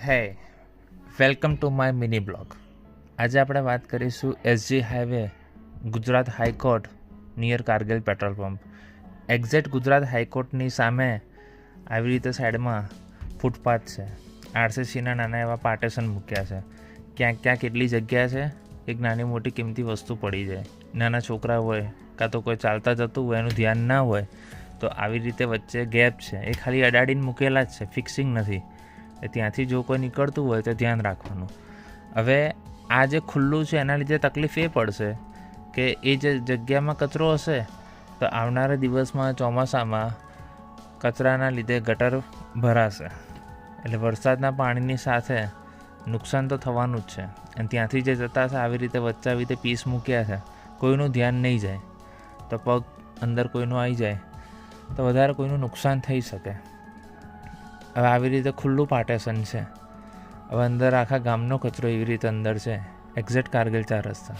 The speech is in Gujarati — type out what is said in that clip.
હે welcome to my mini blog. આજે આપણે વાત કરીશું SG highway Gujarat high court near Kargil petrol pump. Exact Gujarat હાઈકોર્ટની સામે આવી રીતે સાઈડમાં ફૂટપાથ છે. આરસીસીના નાના એવા પાર્ટેશન મૂક્યા છે. ક્યાંક ક્યાંક એટલી જગ્યા છે એક નાની મોટી કિંમતી વસ્તુ પડી જાય. નાના છોકરા હોય કાં તો કોઈ ચાલતા જતું હોય એનું ધ્યાન ના હોય તો આવી રીતે વચ્ચે ગેપ છે એ ખાલી અડાડીને મૂકેલા જ છે, ફિક્સિંગ નથી. ત્યાંથી જો કોઈ નીકળતું હોય તો ધ્યાન રાખવાનું. હવે આ જે ખુલ્લું છે એના લીધે તકલીફ એ પડશે કે એ જે જગ્યામાં કચરો હશે તો આવનારા દિવસમાં ચોમાસામાં કચરાના લીધે ગટર ભરાશે, એટલે વરસાદના પાણીની સાથે નુકસાન તો થવાનું જ છે. અને ત્યાંથી જે જતા હશે આવી રીતે વચ્ચે આવી રીતે પીસ મૂક્યા છે, કોઈનું ધ્યાન નહીં જાય તો પગ અંદર કોઈનું આવી જાય તો વધારે કોઈનું નુકસાન થઈ શકે. હવે આવી રીતે ખુલ્લું પાર્ટેશન છે. હવે અંદર આખા ગામનો કચરો એવી રીતે અંદર છે. એક્ઝેક્ટ કારગિલ 4 રસ્તા.